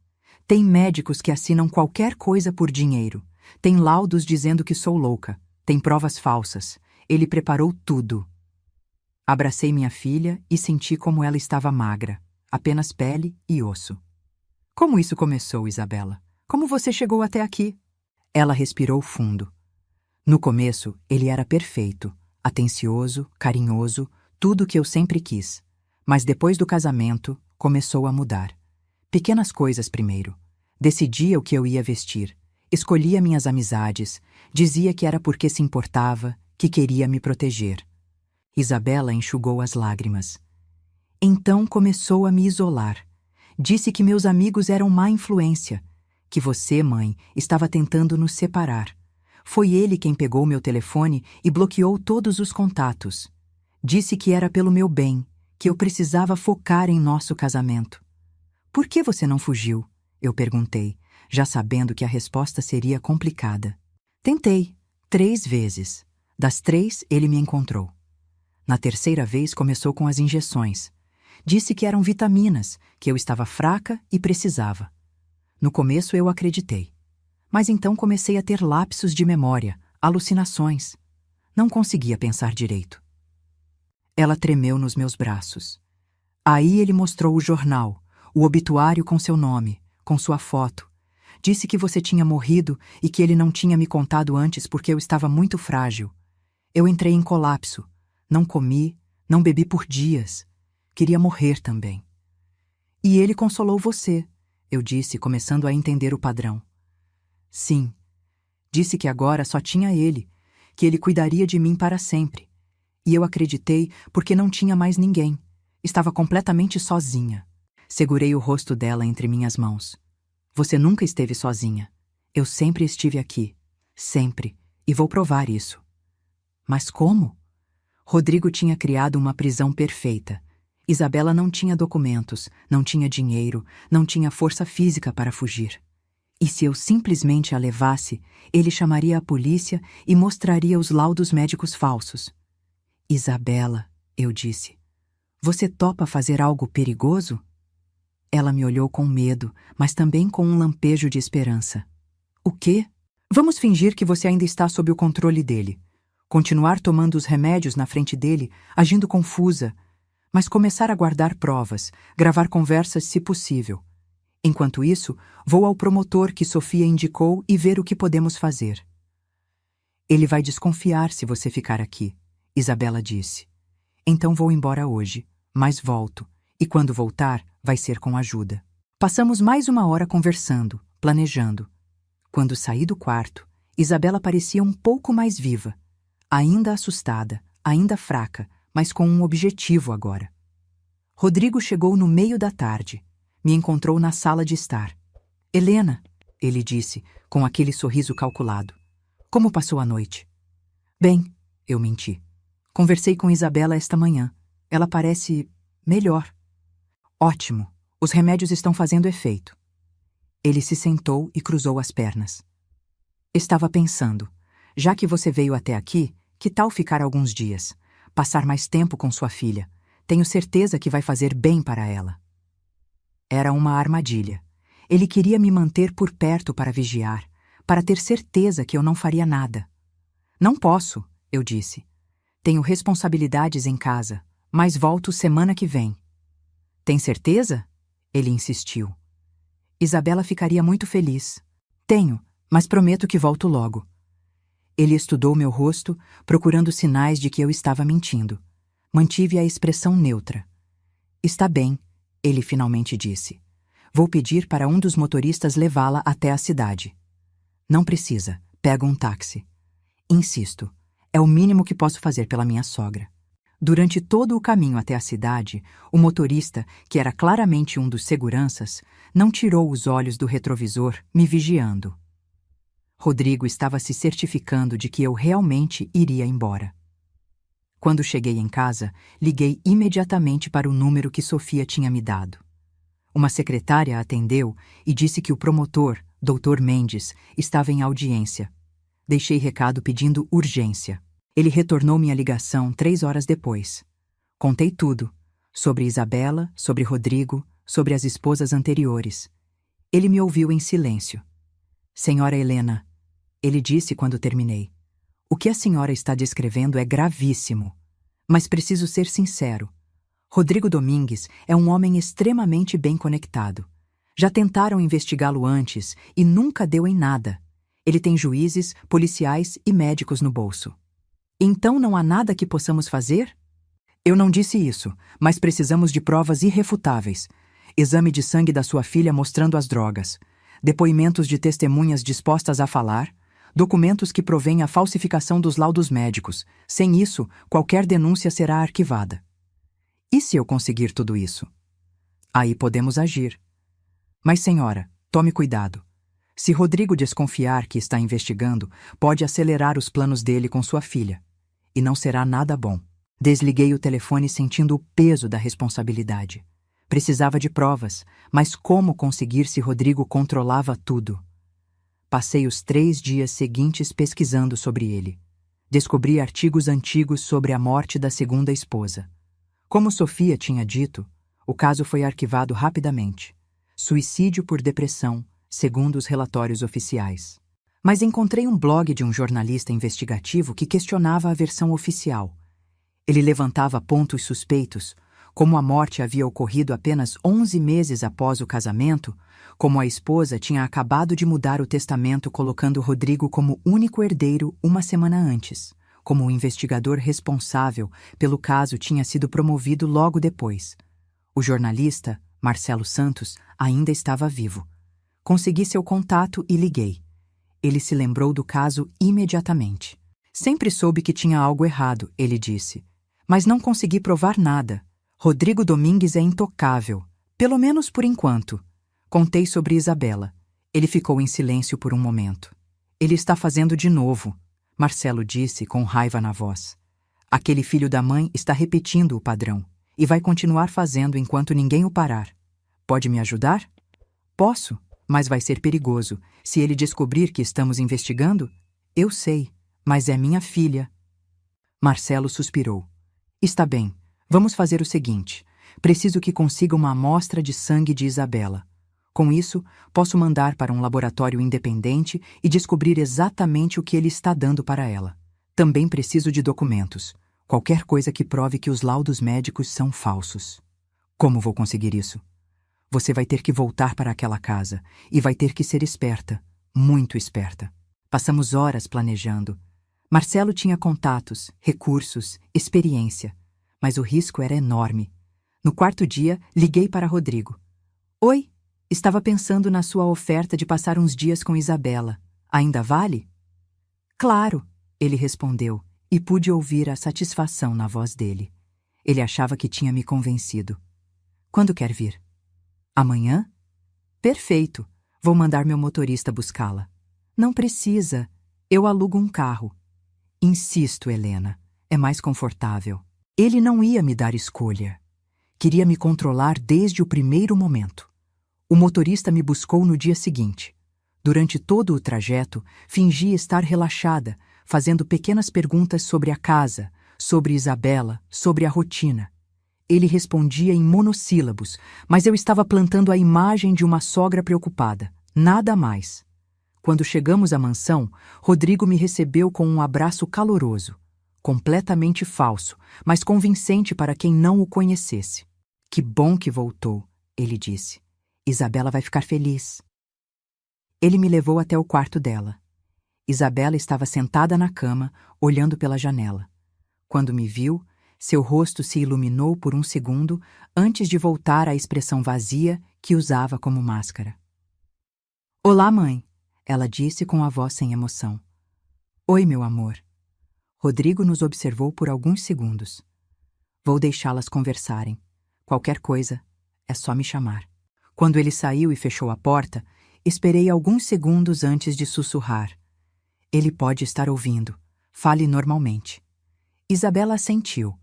Tem médicos que assinam qualquer coisa por dinheiro. Tem laudos dizendo que sou louca. Tem provas falsas. Ele preparou tudo. Abracei minha filha e senti como ela estava magra, apenas pele e osso. Como isso começou, Isabela? Como você chegou até aqui? Ela respirou fundo. No começo, ele era perfeito, atencioso, carinhoso, tudo o que eu sempre quis. Mas depois do casamento, começou a mudar. Pequenas coisas primeiro. Decidia o que eu ia vestir. Escolhia minhas amizades. Dizia que era porque se importava, que queria me proteger. Isabela enxugou as lágrimas. Então começou a me isolar. Disse que meus amigos eram má influência. Que você, mãe, estava tentando nos separar. Foi ele quem pegou meu telefone e bloqueou todos os contatos. Disse que era pelo meu bem, que eu precisava focar em nosso casamento. Por que você não fugiu? Eu perguntei, já sabendo que a resposta seria complicada. Tentei, 3 vezes. Das 3, ele me encontrou. Na terceira vez começou com as injeções. Disse que eram vitaminas, que eu estava fraca e precisava. No começo eu acreditei. Mas então comecei a ter lapsos de memória, alucinações. Não conseguia pensar direito. Ela tremeu nos meus braços. Aí ele mostrou o jornal, o obituário com seu nome, com sua foto. Disse que você tinha morrido e que ele não tinha me contado antes porque eu estava muito frágil. Eu entrei em colapso. Não comi, não bebi por dias. Queria morrer também. E ele consolou você, eu disse, começando a entender o padrão. Sim. Disse que agora só tinha ele, que ele cuidaria de mim para sempre. E eu acreditei porque não tinha mais ninguém. Estava completamente sozinha. Segurei o rosto dela entre minhas mãos. Você nunca esteve sozinha. Eu sempre estive aqui. Sempre. E vou provar isso. Mas como? Rodrigo tinha criado uma prisão perfeita. Isabela não tinha documentos, não tinha dinheiro, não tinha força física para fugir. E se eu simplesmente a levasse, ele chamaria a polícia e mostraria os laudos médicos falsos. Isabela, eu disse, você topa fazer algo perigoso? Ela me olhou com medo, mas também com um lampejo de esperança. O quê? Vamos fingir que você ainda está sob o controle dele. Continuar tomando os remédios na frente dele, agindo confusa, mas começar a guardar provas, gravar conversas se possível. Enquanto isso, vou ao promotor que Sofia indicou e ver o que podemos fazer. Ele vai desconfiar se você ficar aqui, Isabela disse. Então vou embora hoje, mas volto, e quando voltar, vai ser com ajuda. Passamos mais 1 hora conversando, planejando. Quando saí do quarto, Isabela parecia um pouco mais viva. Ainda assustada, ainda fraca, mas com um objetivo agora. Rodrigo chegou no meio da tarde. Me encontrou na sala de estar. Helena, ele disse, com aquele sorriso calculado. Como passou a noite? Bem, eu menti. Conversei com Isabela esta manhã. Ela parece melhor. Ótimo, os remédios estão fazendo efeito. Ele se sentou e cruzou as pernas. Estava pensando, já que você veio até aqui, que tal ficar alguns dias? Passar mais tempo com sua filha. Tenho certeza que vai fazer bem para ela. Era uma armadilha. Ele queria me manter por perto para vigiar, para ter certeza que eu não faria nada. Não posso, eu disse. Tenho responsabilidades em casa, mas volto semana que vem. Tem certeza? Ele insistiu. Isabela ficaria muito feliz. Tenho, mas prometo que volto logo. Ele estudou meu rosto, procurando sinais de que eu estava mentindo. Mantive a expressão neutra. Está bem, ele finalmente disse. Vou pedir para um dos motoristas levá-la até a cidade. Não precisa, pego um táxi. Insisto, é o mínimo que posso fazer pela minha sogra. Durante todo o caminho até a cidade, o motorista, que era claramente um dos seguranças, não tirou os olhos do retrovisor, me vigiando. Rodrigo estava se certificando de que eu realmente iria embora. Quando cheguei em casa, liguei imediatamente para o número que Sofia tinha me dado. Uma secretária a atendeu e disse que o promotor, Dr. Mendes, estava em audiência. Deixei recado pedindo urgência. Ele retornou minha ligação 3 horas depois. Contei tudo. Sobre Isabela, sobre Rodrigo, sobre as esposas anteriores. Ele me ouviu em silêncio. Senhora Helena, ele disse quando terminei. O que a senhora está descrevendo é gravíssimo. Mas preciso ser sincero. Rodrigo Domingues é um homem extremamente bem conectado. Já tentaram investigá-lo antes e nunca deu em nada. Ele tem juízes, policiais e médicos no bolso. Então não há nada que possamos fazer? Eu não disse isso, mas precisamos de provas irrefutáveis. Exame de sangue da sua filha mostrando as drogas. Depoimentos de testemunhas dispostas a falar. Documentos que provêm a falsificação dos laudos médicos. Sem isso, qualquer denúncia será arquivada. E se eu conseguir tudo isso? Aí podemos agir. Mas, senhora, tome cuidado. Se Rodrigo desconfiar que está investigando, pode acelerar os planos dele com sua filha. E não será nada bom. Desliguei o telefone sentindo o peso da responsabilidade. Precisava de provas, mas como conseguir se Rodrigo controlava tudo? Passei os 3 dias seguintes pesquisando sobre ele. Descobri artigos antigos sobre a morte da segunda esposa. Como Sofia tinha dito, o caso foi arquivado rapidamente. Suicídio por depressão, segundo os relatórios oficiais. Mas encontrei um blog de um jornalista investigativo que questionava a versão oficial. Ele levantava pontos suspeitos, como a morte havia ocorrido apenas 11 meses após o casamento, como a esposa tinha acabado de mudar o testamento colocando Rodrigo como único herdeiro uma semana antes, como o investigador responsável pelo caso tinha sido promovido logo depois. O jornalista, Marcelo Santos, ainda estava vivo. Consegui seu contato e liguei. Ele se lembrou do caso imediatamente. Sempre soube que tinha algo errado, ele disse. Mas não consegui provar nada. Rodrigo Domingues é intocável, pelo menos por enquanto. Contei sobre Isabela. Ele ficou em silêncio por um momento. Ele está fazendo de novo, Marcelo disse com raiva na voz. Aquele filho da mãe está repetindo o padrão e vai continuar fazendo enquanto ninguém o parar. Pode me ajudar? Posso, mas vai ser perigoso. Se ele descobrir que estamos investigando, eu sei, mas é minha filha. Marcelo suspirou. Está bem, vamos fazer o seguinte. Preciso que consiga uma amostra de sangue de Isabela. Com isso, posso mandar para um laboratório independente e descobrir exatamente o que ele está dando para ela. Também preciso de documentos. Qualquer coisa que prove que os laudos médicos são falsos. Como vou conseguir isso? Você vai ter que voltar para aquela casa e vai ter que ser esperta, muito esperta. Passamos horas planejando. Marcelo tinha contatos, recursos, experiência, mas o risco era enorme. No 4º dia, liguei para Rodrigo. Oi, estava pensando na sua oferta de passar uns dias com Isabela. Ainda vale? Claro, ele respondeu, e pude ouvir a satisfação na voz dele. Ele achava que tinha me convencido. Quando quer vir? Amanhã? Perfeito, vou mandar meu motorista buscá-la. Não precisa, eu alugo um carro. Insisto, Helena, é mais confortável. Ele não ia me dar escolha. Queria me controlar desde o primeiro momento. O motorista me buscou no dia seguinte. Durante todo o trajeto, fingi estar relaxada, fazendo pequenas perguntas sobre a casa, sobre Isabela, sobre a rotina. Ele respondia em monossílabos, mas eu estava plantando a imagem de uma sogra preocupada. Nada mais. Quando chegamos à mansão, Rodrigo me recebeu com um abraço caloroso. Completamente falso, mas convincente para quem não o conhecesse. Que bom que voltou, ele disse. Isabela vai ficar feliz. Ele me levou até o quarto dela. Isabela estava sentada na cama, olhando pela janela. Quando me viu, seu rosto se iluminou por um segundo antes de voltar à expressão vazia que usava como máscara. Olá, mãe, ela disse com a voz sem emoção. Oi, meu amor. Rodrigo nos observou por alguns segundos. Vou deixá-las conversarem. Qualquer coisa, é só me chamar. Quando ele saiu e fechou a porta, esperei alguns segundos antes de sussurrar. Ele pode estar ouvindo. Fale normalmente. Isabela assentiu.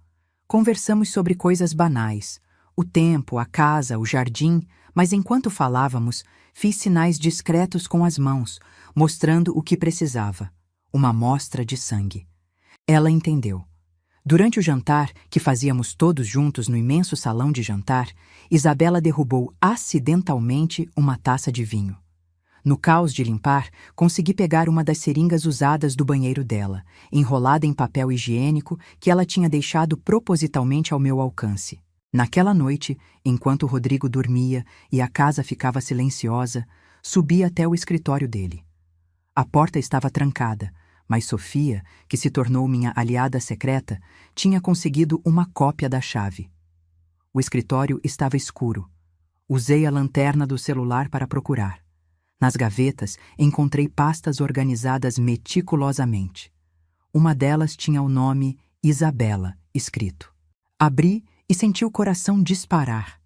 Conversamos sobre coisas banais. O tempo, a casa, o jardim, Mas enquanto falávamos, fiz sinais discretos com as mãos, mostrando o que precisava: uma amostra de sangue. Ela entendeu. Durante o jantar, que fazíamos todos juntos no imenso salão de jantar, Isabela derrubou acidentalmente uma taça de vinho. No caos de limpar, consegui pegar uma das seringas usadas do banheiro dela, enrolada em papel higiênico que ela tinha deixado propositalmente ao meu alcance. Naquela noite, enquanto Rodrigo dormia e a casa ficava silenciosa, subi até o escritório dele. A porta estava trancada, mas Sofia, que se tornou minha aliada secreta, tinha conseguido uma cópia da chave. O escritório estava escuro. Usei a lanterna do celular para procurar. Nas gavetas, encontrei pastas organizadas meticulosamente. Uma delas tinha o nome Isabela escrito. Abri e senti o coração disparar.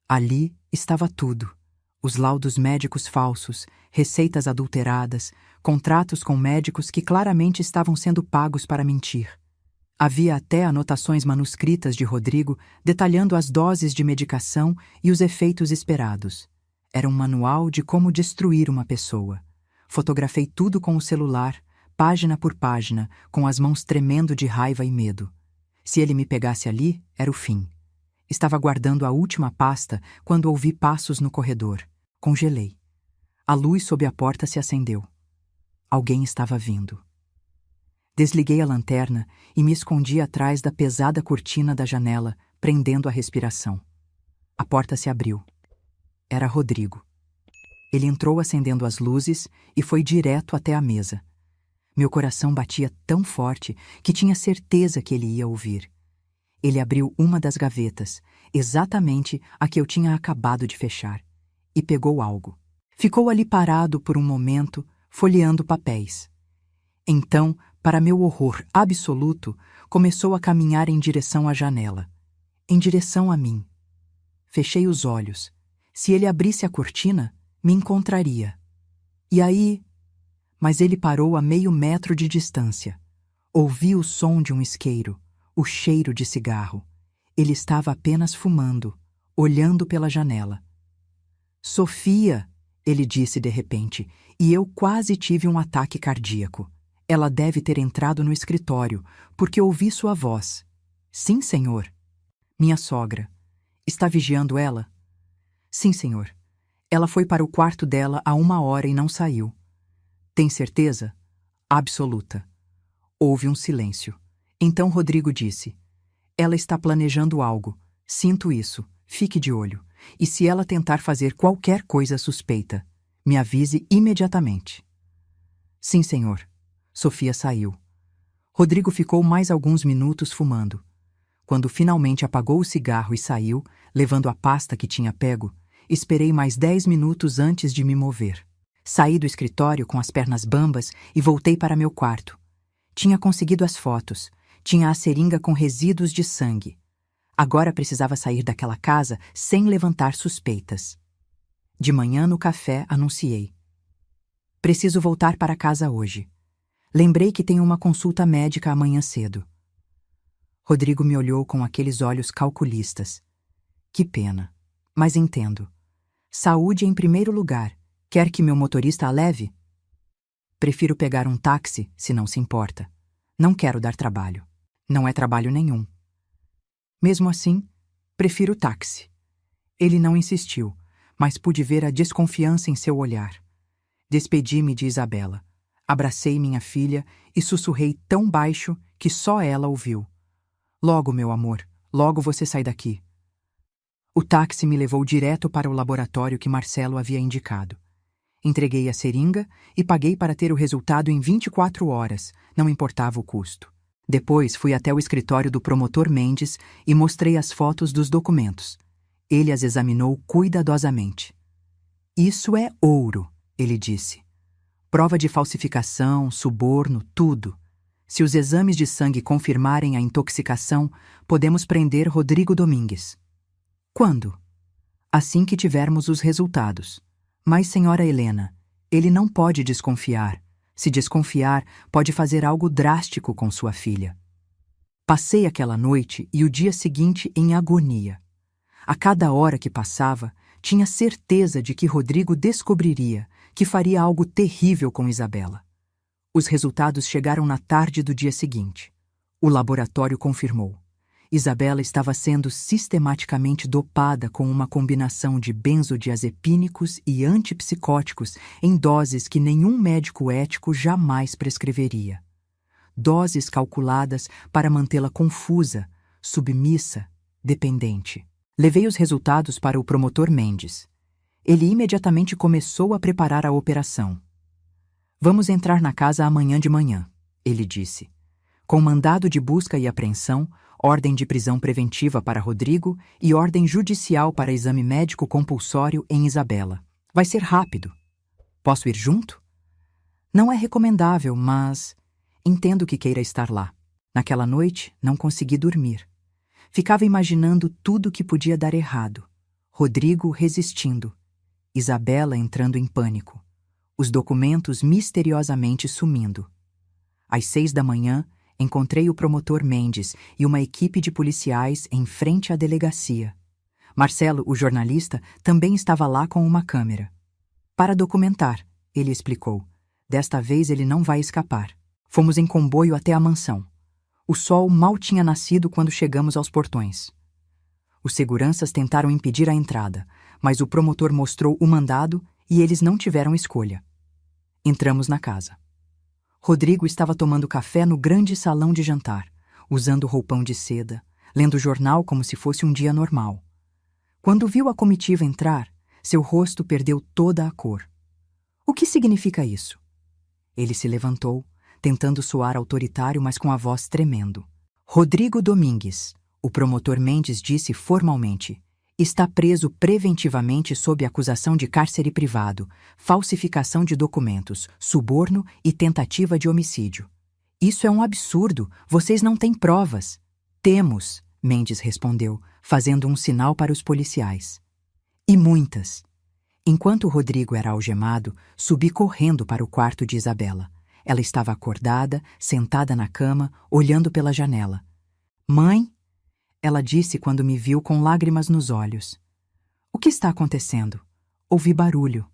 Ali estava tudo: os laudos médicos falsos, receitas adulteradas, contratos com médicos que claramente estavam sendo pagos para mentir. Havia até anotações manuscritas de Rodrigo detalhando as doses de medicação e os efeitos esperados. Era um manual de como destruir uma pessoa. Fotografei tudo com o celular, página por página, com as mãos tremendo de raiva e medo. Se ele me pegasse ali, era o fim. Estava guardando a última pasta quando ouvi passos no corredor. Congelei. A luz sob a porta se acendeu. Alguém estava vindo. Desliguei a lanterna e me escondi atrás da pesada cortina da janela, prendendo a respiração. A porta se abriu. Era Rodrigo. Ele entrou acendendo as luzes e foi direto até a mesa. Meu coração batia tão forte que tinha certeza que ele ia ouvir. Ele abriu uma das gavetas, exatamente a que eu tinha acabado de fechar, e pegou algo. Ficou ali parado por um momento, folheando papéis. Então, para meu horror absoluto, começou a caminhar em direção à janela. Em direção a mim. Fechei os olhos. Se ele abrisse a cortina, me encontraria. E aí... Mas ele parou a meio metro de distância. Ouvi o som de um isqueiro, o cheiro de cigarro. Ele estava apenas fumando, olhando pela janela. Sofia, ele disse de repente, e eu quase tive um ataque cardíaco. Ela deve ter entrado no escritório, porque ouvi sua voz. Sim, senhor. Minha sogra. Está vigiando ela? Sim, senhor. Ela foi para o quarto dela há 1 hora e não saiu. Tem certeza? Absoluta. Houve um silêncio. Então Rodrigo disse: ela está planejando algo. Sinto isso. Fique de olho. E se ela tentar fazer qualquer coisa suspeita, me avise imediatamente. Sim, senhor. Sofia saiu. Rodrigo ficou mais alguns minutos fumando. Quando finalmente apagou o cigarro e saiu, levando a pasta que tinha pego, esperei mais 10 minutos antes de me mover. Saí do escritório com as pernas bambas e voltei para meu quarto. Tinha conseguido as fotos. Tinha a seringa com resíduos de sangue. Agora precisava sair daquela casa sem levantar suspeitas. De manhã, no café, anunciei: preciso voltar para casa hoje. Lembrei que tenho uma consulta médica amanhã cedo. Rodrigo me olhou com aqueles olhos calculistas. Que pena, mas entendo. Saúde em primeiro lugar. Quer que meu motorista a leve? Prefiro pegar um táxi, se não se importa. Não quero dar trabalho. Não é trabalho nenhum. Mesmo assim, prefiro táxi. Ele não insistiu, mas pude ver a desconfiança em seu olhar. Despedi-me de Isabela. Abracei minha filha e sussurrei tão baixo que só ela ouviu. Logo, meu amor, logo você sai daqui. O táxi me levou direto para o laboratório que Marcelo havia indicado. Entreguei a seringa e paguei para ter o resultado em 24 horas, não importava o custo. Depois fui até o escritório do promotor Mendes e mostrei as fotos dos documentos. Ele as examinou cuidadosamente. Isso é ouro, ele disse. Prova de falsificação, suborno, tudo. Se os exames de sangue confirmarem a intoxicação, podemos prender Rodrigo Domingues. Quando? Assim que tivermos os resultados. Mas, senhora Helena, ele não pode desconfiar. Se desconfiar, pode fazer algo drástico com sua filha. Passei aquela noite e o dia seguinte em agonia. A cada hora que passava, Tinha certeza de que Rodrigo descobriria, que faria algo terrível com Isabela. Os resultados chegaram na tarde do dia seguinte. O laboratório confirmou. Isabela estava sendo sistematicamente dopada com uma combinação de benzodiazepínicos e antipsicóticos em doses que nenhum médico ético jamais prescreveria. Doses calculadas para mantê-la confusa, submissa, dependente. Levei os resultados para o promotor Mendes. Ele imediatamente começou a preparar a operação. Vamos entrar na casa amanhã de manhã, ele disse. Com mandado de busca e apreensão, ordem de prisão preventiva para Rodrigo e ordem judicial para exame médico compulsório em Isabela. Vai ser rápido. Posso ir junto? Não é recomendável, mas entendo que queira estar lá. Naquela noite, não consegui dormir. Ficava imaginando tudo que podia dar errado. Rodrigo resistindo. Isabela entrando em pânico. Os documentos misteriosamente sumindo. Às 6 da manhã, encontrei o promotor Mendes e uma equipe de policiais em frente à delegacia. Marcelo, o jornalista, também estava lá com uma câmera. Para documentar, ele explicou. Desta vez ele não vai escapar. Fomos em comboio até a mansão. O sol mal tinha nascido quando chegamos aos portões. Os seguranças tentaram impedir a entrada, mas o promotor mostrou o mandado e eles não tiveram escolha. Entramos na casa. Rodrigo estava tomando café no grande salão de jantar, usando roupão de seda, lendo jornal como se fosse um dia normal. Quando viu a comitiva entrar, seu rosto perdeu toda a cor. O que significa isso? Ele se levantou, tentando soar autoritário, mas com a voz tremendo. Rodrigo Domingues, o promotor Mendes disse formalmente, está preso preventivamente sob acusação de cárcere privado, falsificação de documentos, suborno e tentativa de homicídio. Isso é um absurdo, vocês não têm provas. Temos, Mendes respondeu, fazendo um sinal para os policiais. E muitas. Enquanto Rodrigo era algemado, subi correndo para o quarto de Isabela. Ela estava acordada, sentada na cama, olhando pela janela. Mãe? Ela disse quando me viu com lágrimas nos olhos. O que está acontecendo? Ouvi barulho.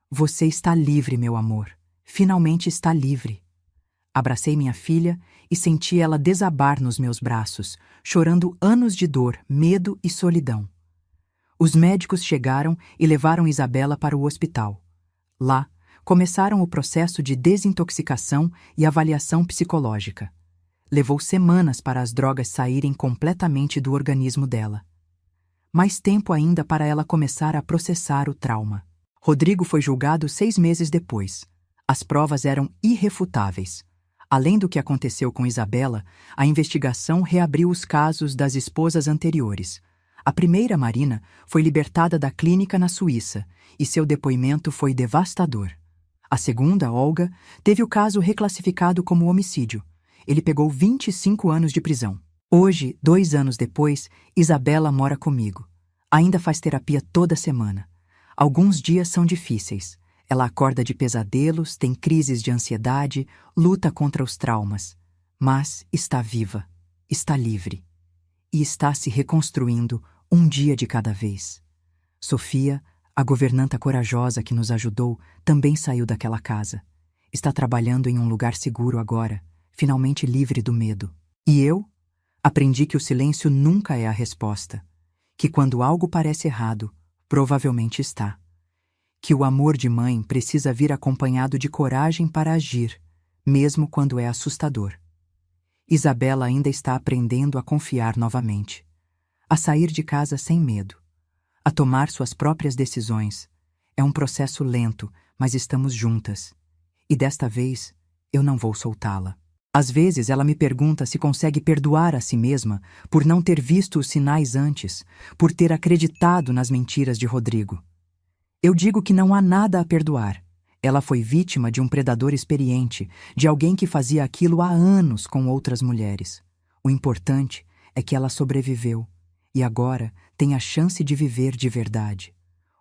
Você está livre, meu amor. Finalmente está livre. Abracei minha filha e senti ela desabar nos meus braços, chorando anos de dor, medo e solidão. Os médicos chegaram e levaram Isabela para o hospital. Lá, começaram o processo de desintoxicação e avaliação psicológica. Levou semanas para as drogas saírem completamente do organismo dela. Mais tempo ainda para ela começar a processar o trauma. Rodrigo foi julgado 6 meses depois. As provas eram irrefutáveis. Além do que aconteceu com Isabela, a investigação reabriu os casos das esposas anteriores. A primeira, Marina, foi libertada da clínica na Suíça e seu depoimento foi devastador. A segunda, Olga, teve o caso reclassificado como homicídio. Ele pegou 25 anos de prisão. Hoje, 2 anos depois, Isabela mora comigo. Ainda faz terapia toda semana. Alguns dias são difíceis. Ela acorda de pesadelos, tem crises de ansiedade, luta contra os traumas. Mas está viva, está livre. E está se reconstruindo um dia de cada vez. Sofia, a governanta corajosa que nos ajudou, também saiu daquela casa. Está trabalhando em um lugar seguro agora, finalmente livre do medo. E eu? Aprendi que o silêncio nunca é a resposta. Que quando algo parece errado, provavelmente está. Que o amor de mãe precisa vir acompanhado de coragem para agir, mesmo quando é assustador. Isabela ainda está aprendendo a confiar novamente, a sair de casa sem medo, a tomar suas próprias decisões. É um processo lento, mas estamos juntas. E desta vez, eu não vou soltá-la. Às vezes ela me pergunta se consegue perdoar a si mesma por não ter visto os sinais antes, por ter acreditado nas mentiras de Rodrigo. Eu digo que não há nada a perdoar. Ela foi vítima de um predador experiente, de alguém que fazia aquilo há anos com outras mulheres. O importante é que ela sobreviveu e agora tem a chance de viver de verdade.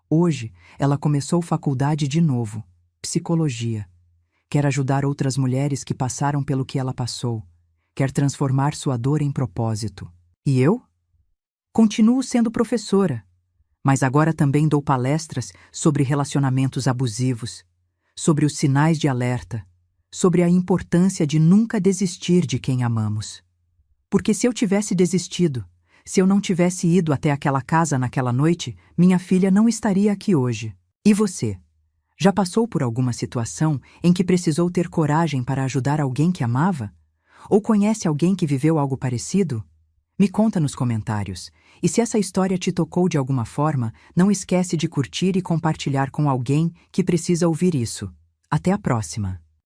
Hoje, ela começou faculdade de novo, psicologia. Quer ajudar outras mulheres que passaram pelo que ela passou. Quer transformar sua dor em propósito. E eu? Continuo sendo professora. Mas agora também dou palestras sobre relacionamentos abusivos, sobre os sinais de alerta, sobre a importância de nunca desistir de quem amamos. Porque se eu tivesse desistido, se eu não tivesse ido até aquela casa naquela noite, minha filha não estaria aqui hoje. E você? Já passou por alguma situação em que precisou ter coragem para ajudar alguém que amava? Ou conhece alguém que viveu algo parecido? Me conta nos comentários. E se essa história te tocou de alguma forma, não esquece de curtir e compartilhar com alguém que precisa ouvir isso. Até a próxima!